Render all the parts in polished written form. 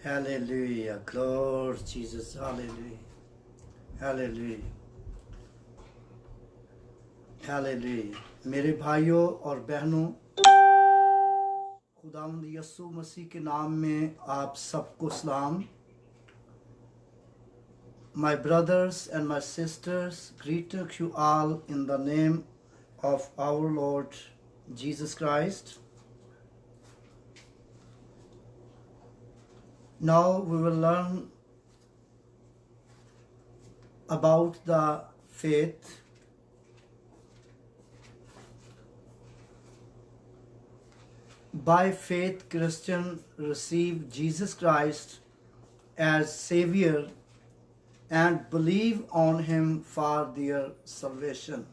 Hallelujah. Glory Jesus. Hallelujah. Hallelujah. Hallelujah. मेरे भाइयों और बहनों, खुदावंद यीशु मसीह के नाम में आप सबको सलाम. My brothers and my sisters, greet you all in the name of our Lord Jesus Christ. Now we will learn about the faith. By faith, Christians receive Jesus Christ as Savior and believe on Him for their salvation.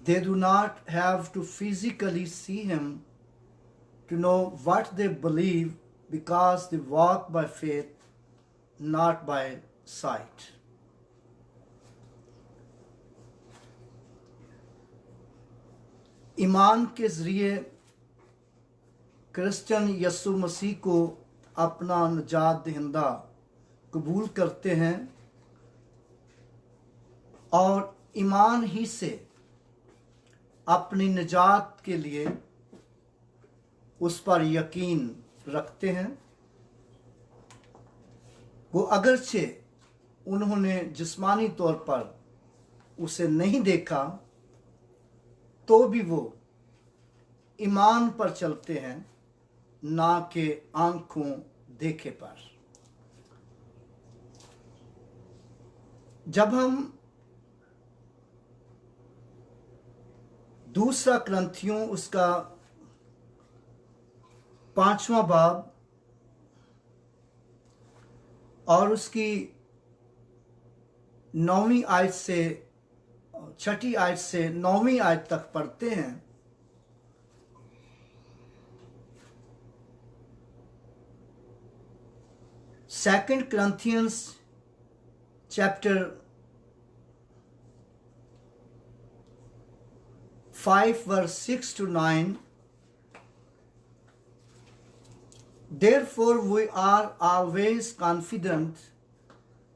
They do not have to physically see Him to know what they believe, because they walk by faith, not by sight. ईमान के ज़रिए Christian यीशु मसीह को अपना निजात दहिंदा कबूल करते हैं और ईमान ही से अपनी निजात के लिए उस पर यकीन रखते हैं. वो अगरचे उन्होंने जिस्मानी तौर पर उसे नहीं देखा, तो भी वो ईमान पर चलते हैं, ना कि आंखों देखे पर. जब हम दूसरा कुरिन्थियों उसका 5वां बाब और उसकी 9वीं आयत से 6ठी आयत से 9वीं आयत तक पढ़ते हैं, second Corinthians chapter 5 verse 6 to 9. Therefore we are always confident,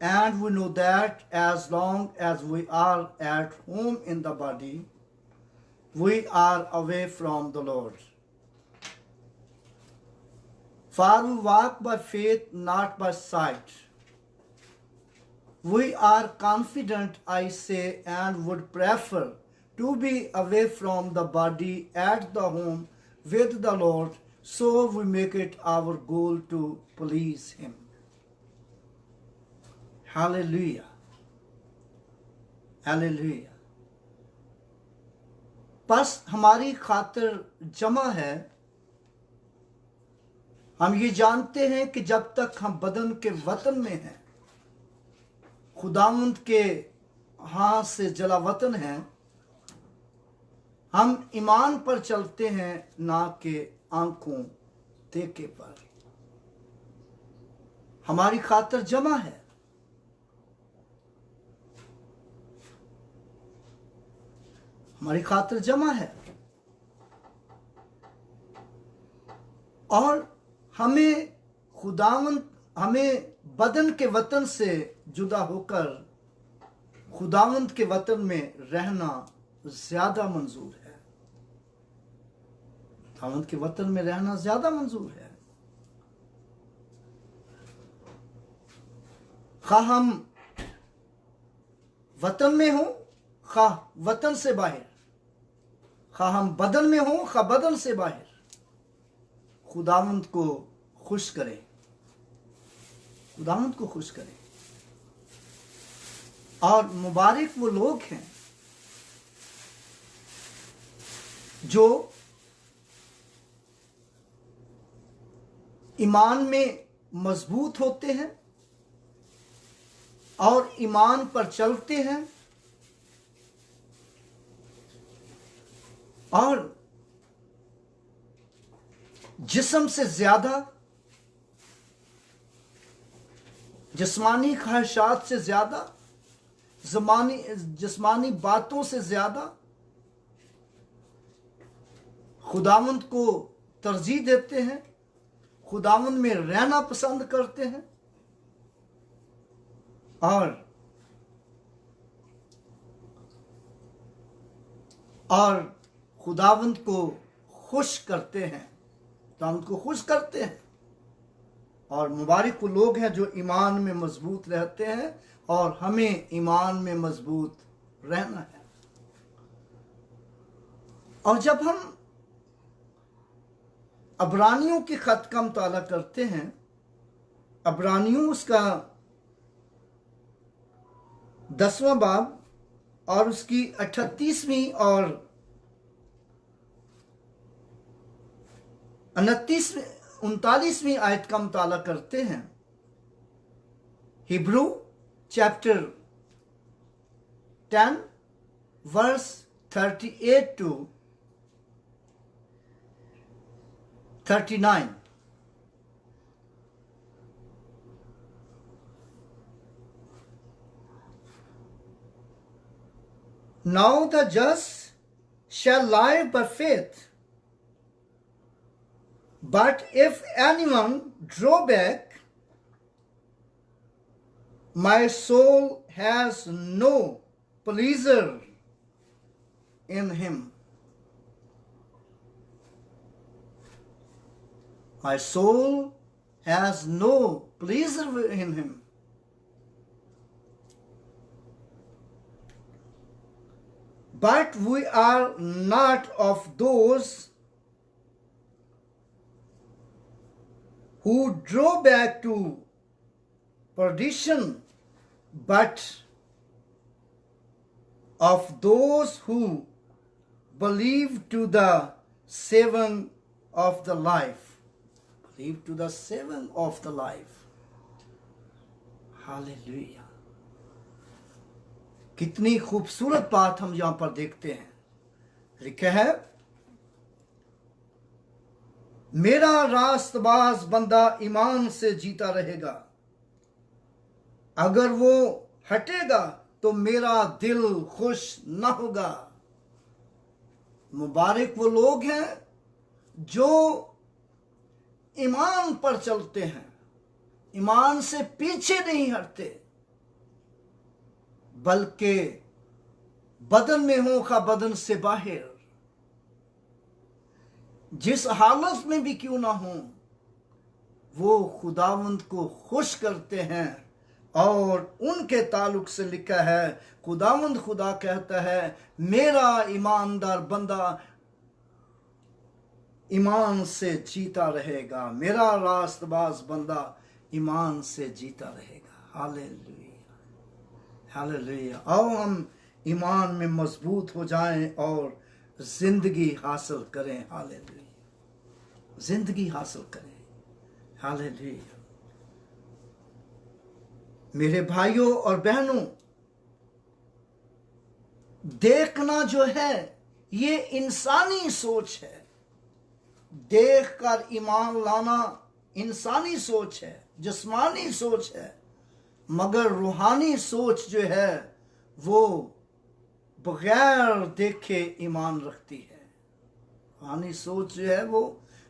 and we know that as long as we are at home in the body, we are away from the Lord. For we walk by faith, not by sight. We are confident, I say, and would prefer to be away from the body at the home with the Lord, so we make it our goal to please Him. Hallelujah. Hallelujah. बस हमारी खातिर जमा है. हम ये जानते हैं कि जब तक हम बदन के वतन में हैं, खुदावंद के हाथ से जला वतन है, हम ईमान पर चलते हैं, ना कि आंखों देखे पर. हमारी खातिर जमा है. हमारी खातिर जमा है और हमें बदन के वतन से जुदा होकर खुदावंद के वतन में रहना ज्यादा मंजूर है. खुदावंद के वतन में रहना ज्यादा मंजूर है. खा हम वतन में हो, खा वतन से बाहर, खा हम बदन में हो, खा बदन से बाहर, खुदावंद को खुश करें. खुदावंद को खुश करें. और मुबारक वो लोग हैं जो ईमान में मजबूत होते हैं और ईमान पर चलते हैं और जिस्म से ज्यादा, जिस्मानी ख्वाहिशात से ज्यादा, जिस्मानी बातों से ज्यादा खुदावंद को तरजीह देते हैं, खुदावंद में रहना पसंद करते हैं और खुदावंद को खुश करते हैं, खुदावंद को खुश करते हैं। और मुबारक वो लोग हैं जो ईमान में मजबूत रहते हैं, और हमें ईमान में मजबूत रहना है। और जब हम अब्रानियों के खत का मुताला करते हैं, अब्रानियों उसका 10वां बाब और उसकी 38वीं और 39वीं आयत का मुताला करते हैं। Hebrew chapter 10 verse 38 to 39। Now the just shall live by faith. But if anyone draw back, my soul has no pleasure in him. My soul has no pleasure in him. But we are not of those who draw back to perdition, but of those who believe to the saving of the life. Believe to the saving of the life. Hallelujah. कितनी खूबसूरत बात हम यहां पर देखते हैं। लिखा है, मेरा रास्तबाज बंदा ईमान से जीता रहेगा, अगर वो हटेगा तो मेरा दिल खुश न होगा। मुबारक वो लोग हैं जो ईमान पर चलते हैं, ईमान से पीछे नहीं हटते, बल्कि बदन में हो का बदन से बाहर, जिस हालत में भी क्यों ना हो, वो खुदावंद को खुश करते हैं। और उनके ताल्लुक से लिखा है, खुदावंद खुदा कहता है, मेरा ईमानदार बंदा ईमान से जीता रहेगा, मेरा रास्तबाज बंदा ईमान से जीता रहेगा। Hallelujah, hallelujah. आओ हम ईमान में मजबूत हो जाएं और जिंदगी हासिल करें। हालेलुया, जिंदगी हासिल करें। हालेलुया। मेरे भाइयों और बहनों, देखना जो है ये इंसानी सोच है, देखकर ईमान लाना इंसानी सोच है, जिस्मानी सोच है, मगर रूहानी सोच जो है वो बगैर देखे ईमान रखती है। रूहानी सोच जो है वो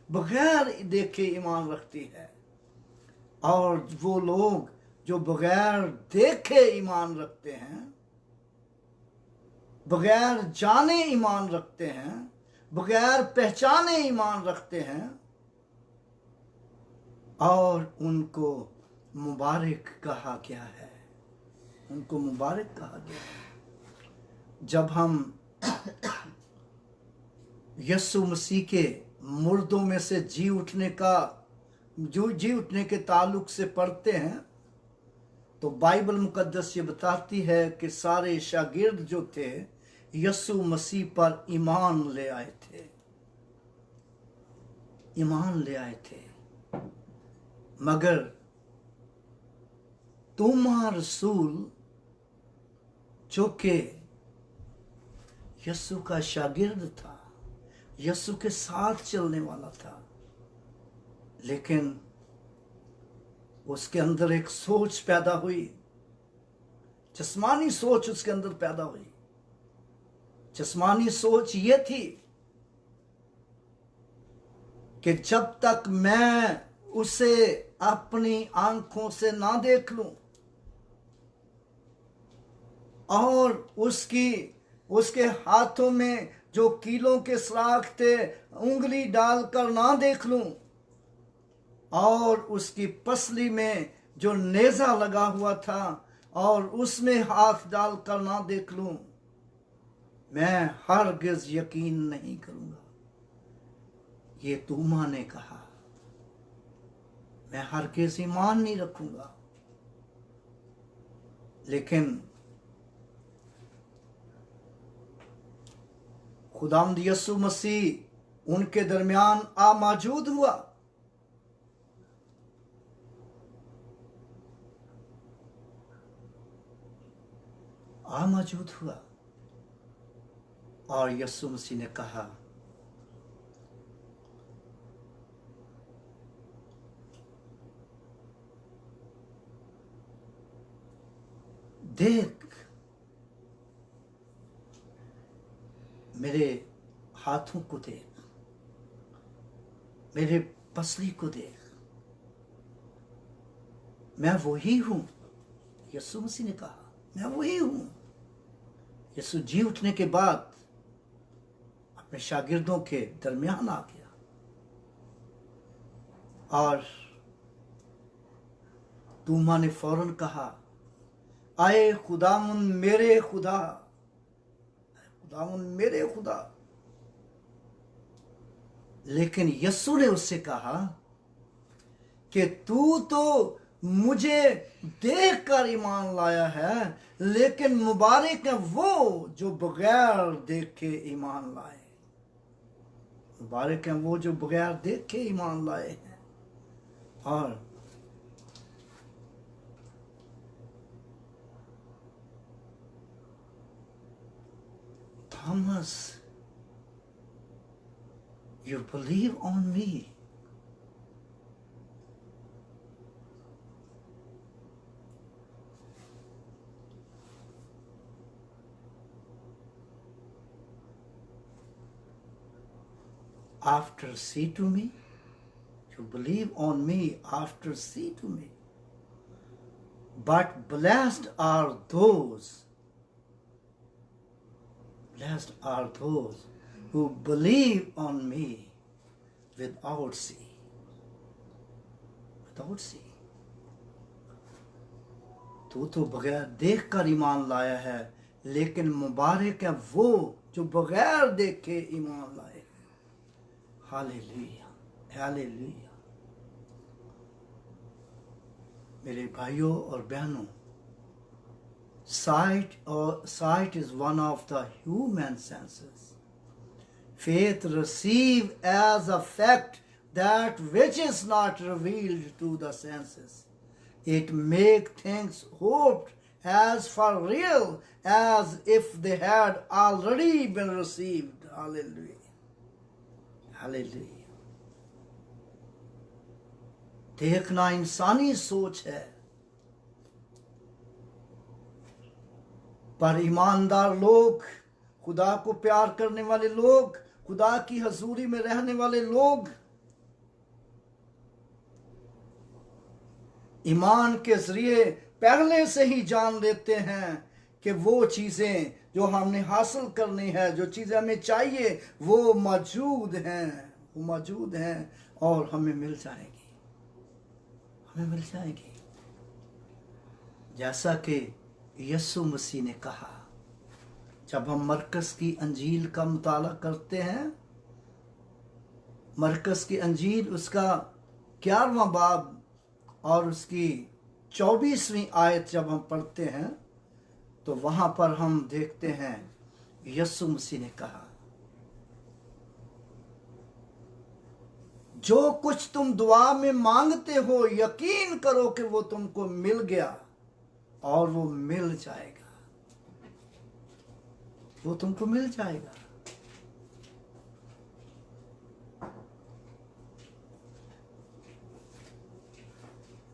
बगैर देखे ईमान रखती है। और वो लोग जो बगैर देखे ईमान रखते हैं, बगैर जाने ईमान रखते हैं, बगैर पहचाने ईमान रखते हैं, और उनको मुबारक कहा गया है, उनको मुबारक कहा गया है। जब हम यीशु मसीह के मुर्दों में से जी उठने के ताल्लुक से पढ़ते हैं, तो बाइबल मुकद्दस ये बताती है कि सारे शागिर्द जो थे यीशु मसीह पर ईमान ले आए थे, ईमान ले आए थे। मगर तोमा रसूल जो कि यीशु का शागिर्द था, यीशु के साथ चलने वाला था, लेकिन उसके अंदर एक सोच पैदा हुई, जिस्मानी सोच उसके अंदर पैदा हुई। जिस्मानी सोच ये थी कि जब तक मैं उसे अपनी आंखों से ना देख लूं और उसके हाथों में जो कीलों के सुराख थे उंगली डालकर ना देख लूं और उसकी पसली में जो नेजा लगा हुआ था और उसमें हाथ डालकर ना देख लूं, मैं हरगिज यकीन नहीं करूंगा। ये तूमा ने कहा, मैं हरगिज ईमान नहीं रखूंगा। लेकिन खुदावंद यीशु मसीह उनके दरमियान आ मौजूद हुआ। आ मौजूद हुआ और यीशु मसीह ने कहा, देख मेरे हाथों को देख, मेरे पसली को देख, मैं वही हूं। यीशु मसीह ने कहा, मैं वही हूं। यीशु जी उठने के बाद अपने शागिर्दों के दरमियान आ गया और तूमा ने फौरन कहा, आए खुदावंद मेरे खुदा, खुदावंद मेरे खुदा। लेकिन यीशु ने उससे कहा कि तू तो मुझे देख कर ईमान लाया है, लेकिन मुबारक है वो जो बगैर देखे ईमान लाए। मुबारक है वो जो बगैर देखे ईमान लाए हैं। और Thomas, you believe on me. After see to me, you believe on me after see to me. But blessed are those who believe on me without see. Without see. तू तो बगैर देख कर ईमान लाया है, लेकिन मुबारक है वो जो बगैर देखे ईमान लाए। Hallelujah, hallelujah. मेरे भाइयों और बहनों, sight is one of the human senses. Faith receive as a fact that which is not revealed to the senses. It make things hoped as for real as if they had already been received. Hallelujah. Hallelujah. देखना इंसानी सोच है, पर ईमानदार लोग, खुदा को प्यार करने वाले लोग, खुदा की हजूरी में रहने वाले लोग ईमान के जरिए पहले से ही जान लेते हैं कि वो चीजें जो हमने हासिल करनी है, जो चीजें हमें चाहिए, वो मौजूद हैं और हमें मिल जाएगी। जैसा कि यीशु मसीह ने कहा, जब हम मरकस की अंजील का मुताला करते हैं, मरकस की अंजील उसका 11वां बाब और उसकी 24वीं आयत जब हम पढ़ते हैं, तो वहां पर हम देखते हैं यीशु मसीह ने कहा, जो कुछ तुम दुआ में मांगते हो यकीन करो कि वो तुमको मिल गया और वो मिल जाएगा। वो तुमको मिल जाएगा।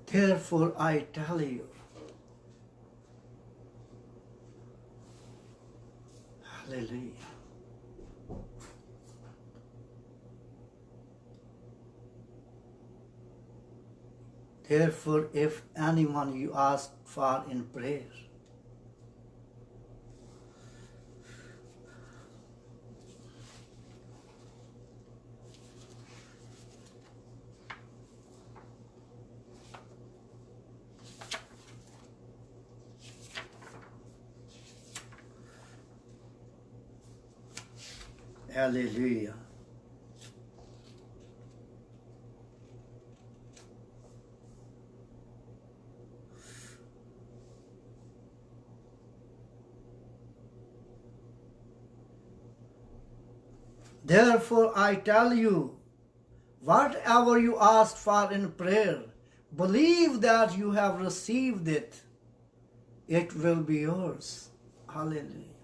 Therefore I tell you, hallelujah. Therefore, if anyone you ask for in prayer, hallelujah. Therefore, I tell you, whatever you ask for in prayer, believe that you have received it. It will be yours. Hallelujah.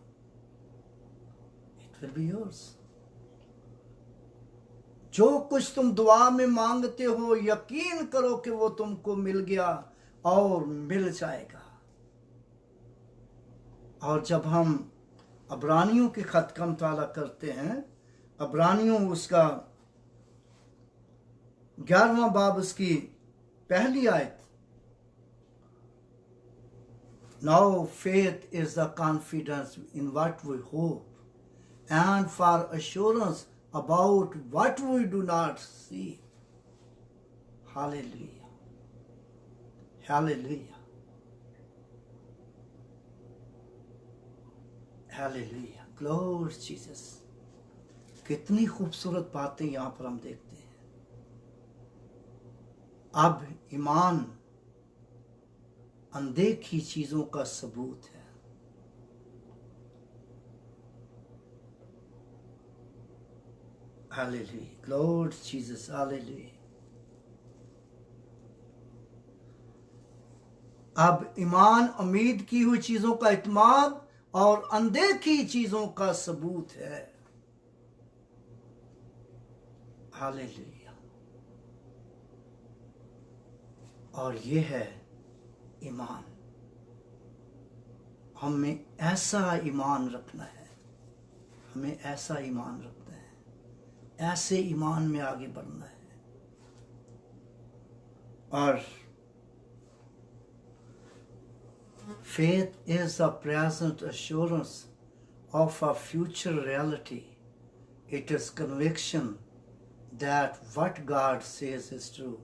It will be yours. जो कुछ तुम दुआ में मांगते हो, यकीन करो कि वो तुमको मिल गया और मिल जाएगा। और जब हम अब्रानियों के खत का मुताला करते हैं, अब्रानियों उसका 11वां बाब उसकी पहली आयत, Now faith is the confidence in what we hope and for assurance about what we do not see. Hallelujah. Hallelujah. Hallelujah. Glory to Jesus. कितनी खूबसूरत बातें यहाँ पर हम देखते हैं। अब ईमान अनदेखी चीजों का सबूत है। Hallelujah. Glory to Jesus. Hallelujah. अब ईमान उम्मीद की हुई चीजों का इत्माद और अनदेखी चीजों का सबूत है। हालेलुया। और ये है ईमान। हमें ऐसा ईमान रखना है, हमें ऐसा ईमान रखना है, ऐसे ईमान में आगे बढ़ना है। और faith is the present assurance of a future reality. It is conviction that what God says is true,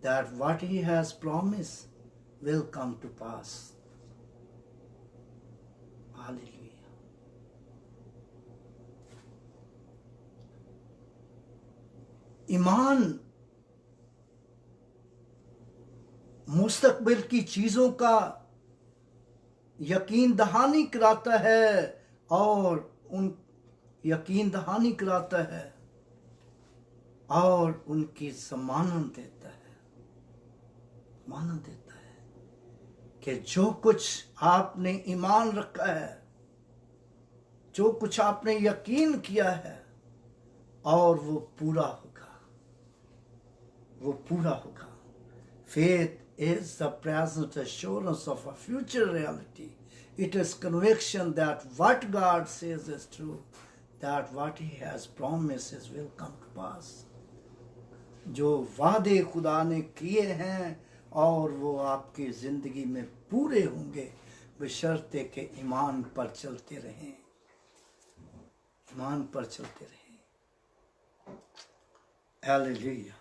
that what He has promised will come to pass. Hallelujah. ईमान मुस्तकबिल की चीजों का यकीन दहानी कराता है और उन यकीन दहानी कराता है और उनकी जमानत देता है, मानत देता है कि जो कुछ आपने ईमान रखा है, जो कुछ आपने यकीन किया है, और वो पूरा होगा, वो पूरा होगा। Faith is the present assurance of a future reality. It is conviction that what God says is true, that what He has promised will come to pass. जो वादे खुदा ने किए हैं और वो आपकी जिंदगी में पूरे होंगे, बशर्ते के ईमान पर चलते रहें, ईमान पर चलते रहें। Hallelujah,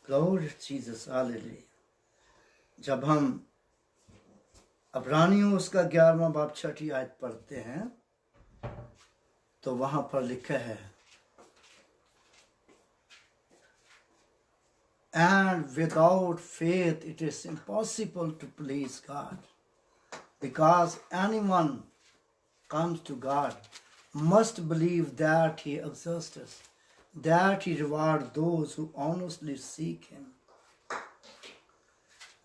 glory to Jesus, hallelujah. जब हम अब्रानियों उसका 11वां बाब 6 आयत पढ़ते हैं तो वहां पर लिखा है, and without faith it is impossible to please God, because anyone comes to God must believe that He exists, that He rewards those who honestly seek Him.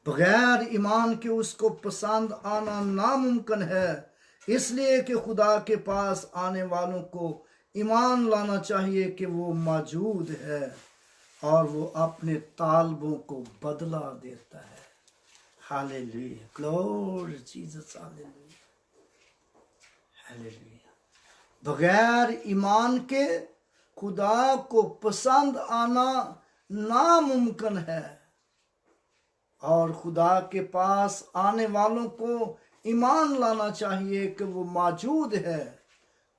बगैर ईमान के उसको पसंद आना नामुमकिन है, इसलिए कि खुदा के पास आने वालों को ईमान लाना चाहिए कि वो मौजूद है और वो अपने तालबों को बदला देता है। Hallelujah, glory Jesus, hallelujah, hallelujah. बगैर ईमान के खुदा को पसंद आना नामुमकिन है। और खुदा के पास आने वालों को ईमान लाना चाहिए कि वो मौजूद है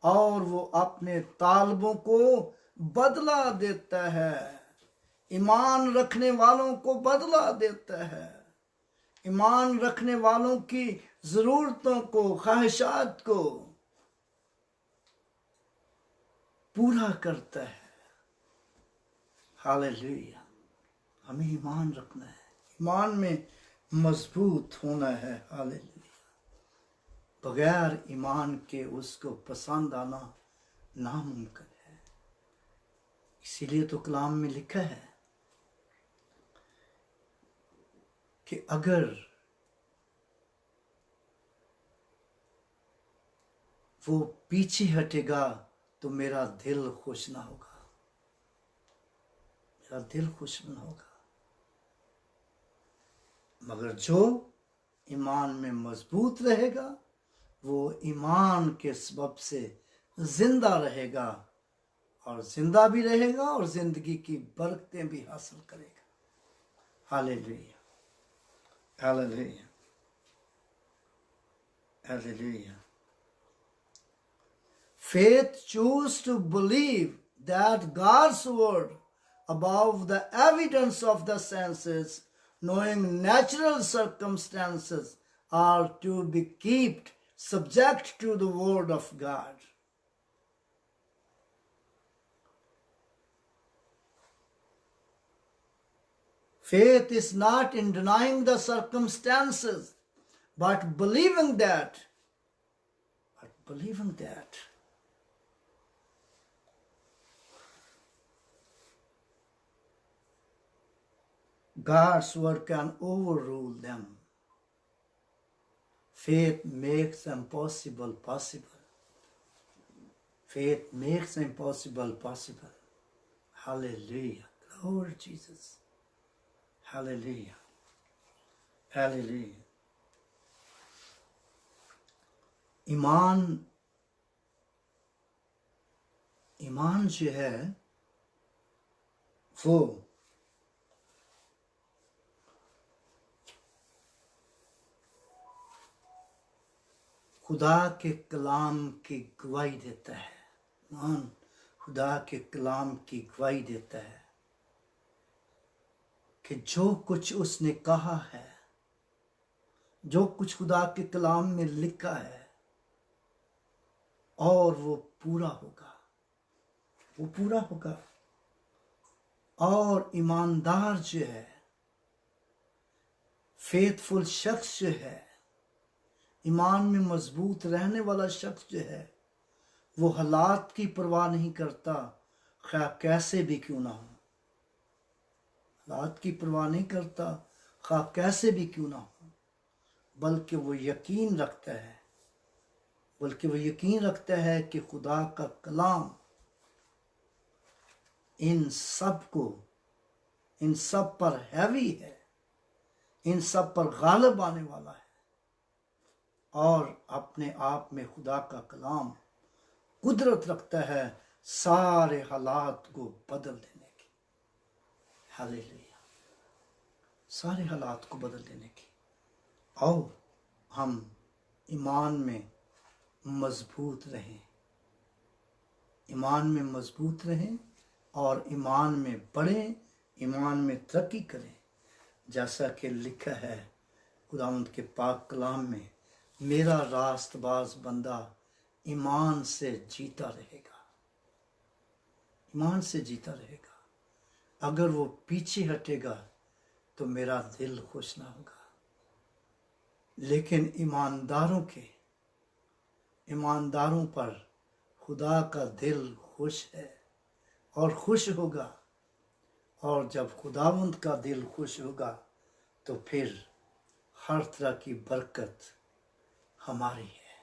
और वो अपने तालबों को बदला देता है। ईमान रखने वालों को बदला देता है। ईमान रखने वालों की जरूरतों को, ख्वाहिशात को पूरा करता है। हालेलुया। हमें ईमान रखना है, ईमान में मजबूत होना है। हालेलुया। बगैर ईमान के उसको पसंद आना नामुमकिन है। इसीलिए तो कलाम में लिखा है कि अगर वो पीछे हटेगा तो मेरा दिल खुश ना होगा, मेरा दिल खुश ना होगा। मगर जो ईमान में मजबूत रहेगा वो ईमान के सबब से जिंदा रहेगा, और जिंदा भी रहेगा और जिंदगी की बरकतें भी हासिल करेगा। Hallelujah, hallelujah, hallelujah. Faith chooses to believe that God's word above the evidence of the senses, knowing natural circumstances, are to be kept subject to the word of God. Faith is not in denying the circumstances, but believing that God's word can overrule them. Faith makes impossible possible. Faith makes impossible possible. Hallelujah. Glory Jesus. Hallelujah. Hallelujah. ईमान जो है वो खुदा के कलाम की गवाही देता है। ईमान खुदा के कलाम की गवाही देता है कि जो कुछ उसने कहा है, जो कुछ खुदा के कलाम में लिखा है, और वो पूरा होगा, वो पूरा होगा। और ईमानदार जो है, फेथफुल शख्स जो है, ईमान में मजबूत रहने वाला शख्स जो है, वो हालात की परवाह नहीं करता, खैर कैसे भी क्यों ना हो। हालात की परवाह नहीं करता, खैर कैसे भी क्यों ना हो, बल्कि वो यकीन रखता है कि खुदा का कलाम इन सब पर हैवी है, इन सब पर गालिब आने वाला है, और अपने आप में खुदा का कलाम कुदरत रखता है सारे हालात को बदल देने की। हालेलुया, सारे हालात को बदल देने की। आओ हम ईमान में मजबूत रहें, ईमान में मजबूत रहें और ईमान में बढ़ें, ईमान में तरक्की करें। जैसा कि लिखा है खुदावंद के पाक कलाम में, मेरा रास्तबाज बंदा ईमान से जीता रहेगा, ईमान से जीता रहेगा। अगर वो पीछे हटेगा तो मेरा दिल खुश ना होगा। लेकिन ईमानदारों पर खुदा का दिल खुश है और खुश होगा। और जब खुदावंद का दिल खुश होगा तो फिर हर तरह की बरकत हमारी है,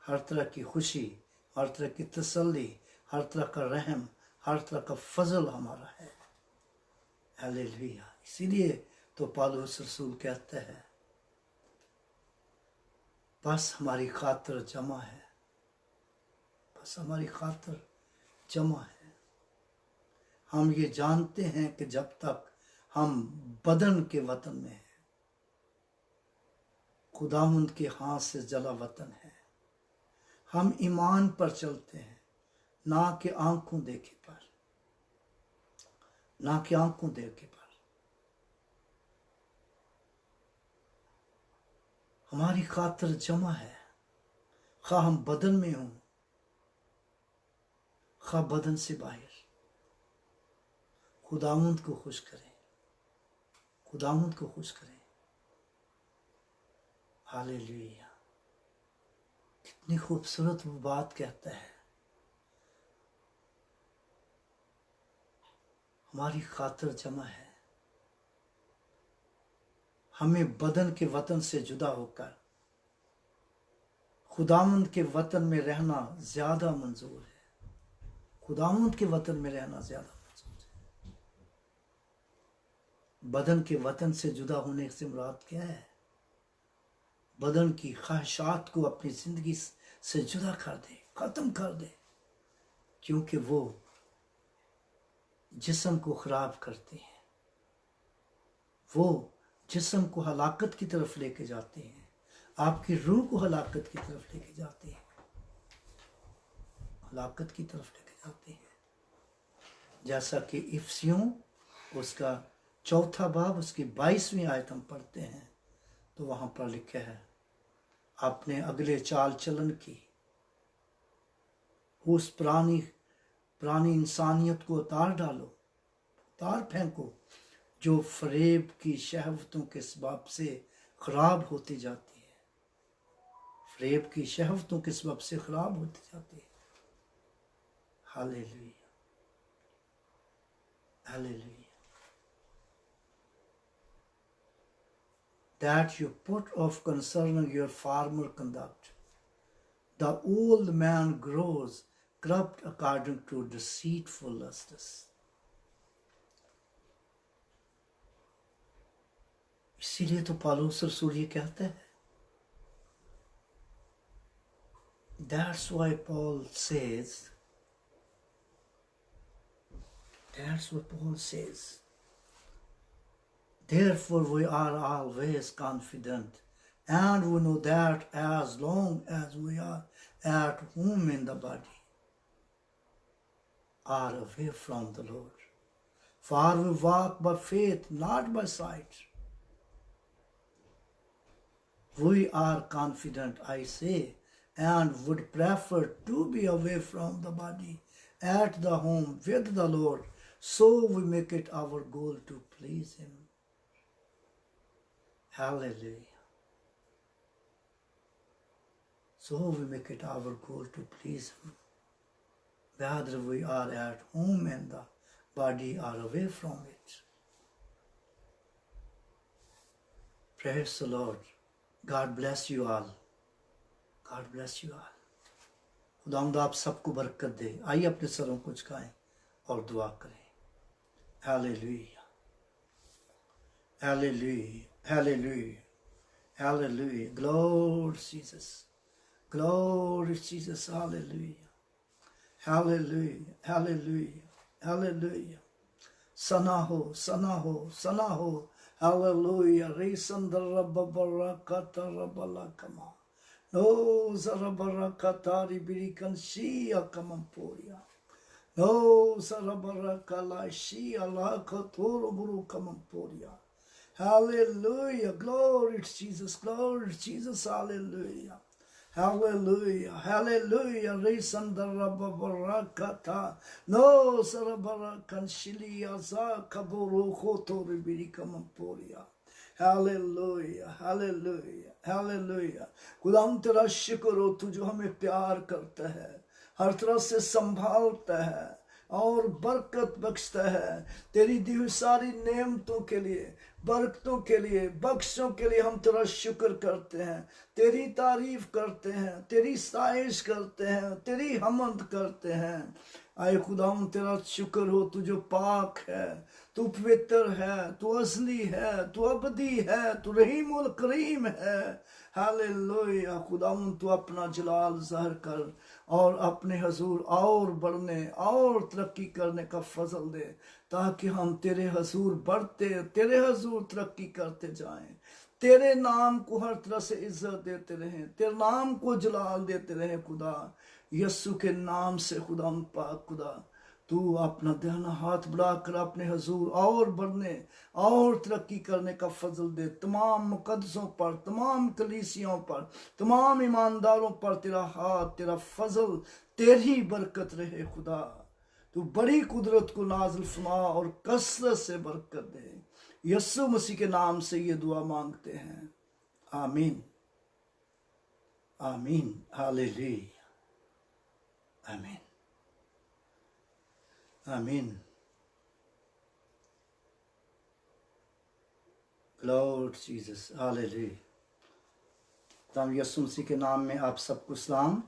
हर तरह की खुशी, हर तरह की तसल्ली, हर तरह का रहम, हर तरह का फजल हमारा है। हालेलुया। इसीलिए तो पौलुस रसूल कहता है, बस हमारी खातिर जमा है, बस हमारी खातिर जमा है। हम ये जानते हैं कि जब तक हम बदन के वतन में हैं, खुदावंद के हाथ से जला वतन है। हम ईमान पर चलते हैं, ना कि आंखों देखे पर, ना कि आंखों देखे पर। हमारी खातिर जमा है, खा हम बदन में हों, खा बदन से बाहर। खुदावंद को खुश करें, खुदावंद को खुश करें। हालेलुया। कितनी खूबसूरत वो बात कहता है, हमारी खातिर जमा है। हमें बदन के वतन से जुदा होकर खुदावंद के वतन में रहना ज्यादा मंजूर है। खुदावंद के वतन में रहना ज्यादा मंजूर है। बदन के वतन से जुदा होने से मुराद क्या है? बदन की ख्वाहिशात को अपनी जिंदगी से जुदा कर दे, खत्म कर दे, क्योंकि वो जिस्म को खराब करते हैं, वो जिस्म को हलाकत की तरफ लेके जाते हैं, आपकी रूह को हलाकत की तरफ लेके जाते हैं, हलाकत की तरफ लेके जाते हैं। जैसा कि इफसियों उसका 4 बाब उसकी 22वीं आयत हम पढ़ते हैं, तो वहां पर लिखा है, अपने अगले चाल चलन की उस पुरानी इंसानियत को उतार डालो, उतार फेंको, जो फरेब की शहवतों के सबब से खराब होती जाती है, फरेब की शहवतों के सबब से खराब होती जाती है। Hallelujah, hallelujah. That you put off concerning your former conduct. The old man grows corrupt according to deceitful lusts. इसीलिए तो पौलुस रसूल ये कहता है, that's why Paul says, therefore we are always confident, and we know that as long as we are at home in the body, are away from the Lord. For we walk by faith, not by sight. We are confident, I say, and would prefer to be away from the body, at the home with the Lord, so we make it our goal to please Him. Hallelujah. So we make it our goal to please Him, whether we are at home in the body or away from it. Praise the Lord. God bless you all. God bless you all. खुदावंद आप सबको बरकत दे। आइए अपने सरों को झुकाएं और दुआ करें। Hallelujah, hallelujah, hallelujah, hallelujah. Glory Jesus, glory Jesus. Hallelujah, hallelujah, hallelujah, hallelujah. सना हो, सना हो, सना हो। Hallelujah. Resandar barakata rabala kama. No zarabarakatari birikan shia kamamporia. No zarabarakala shia la katoro buru kamamporia. Hallelujah. Glory to Jesus. Glory to Jesus. Hallelujah. Hallelujah, hallelujah. Resandarababarakata. No sarabarakan shilia za kaburu khotori birikamanporia. Hallelujah, hallelujah, hallelujah. खुदाम तेरा शुक्र हो, तू जो हमें प्यार करता है, हर तरह से संभालता है और बरकत बख्शता है। तेरी दी हुई सारी नेमतों के लिए, बरकतों के लिए, बख्शों के लिए हम तेरा शुक्र करते हैं, तेरी तारीफ करते हैं, तेरी साइश करते हैं, तेरी हमद करते हैं। आए खुदावन तेरा शुक्र हो, तू जो पाक है, तू पवित्र है, तू असली है, तू अबदी है, तू रहीमुल करीम है। हालेलुया खुदावन तू अपना जलाल ज़ाहिर कर और अपने हजूर और बढ़ने और तरक्की करने का फजल दे, ताकि हम तेरे हजूर बढ़ते, तेरे हजूर तरक्की करते जाएं, तेरे नाम को हर तरह से इज्जत देते रहें, तेरे नाम को जलाल देते रहें। खुदा यस्सु के नाम से खुदा पाक खुदा तू अपना दाहिना हाथ बढ़ाकर अपने हजूर और बढ़ने और तरक्की करने का फजल दे। तमाम मुकद्दसों पर, तमाम कलीसियों पर, तमाम ईमानदारों पर तेरा हाथ, तेरा फजल, तेरी बरकत रहे। खुदा तू बड़ी कुदरत को नाज़िल फरमा और कसरत से बरकत दे। यस्सु मसीह के नाम से ये दुआ मांगते हैं, आमीन आमीन हालेलुया आमीन आमीन। Lord Jesus hallelujah. तो हम यस्सु मसीह के नाम में आप सबको सलाम।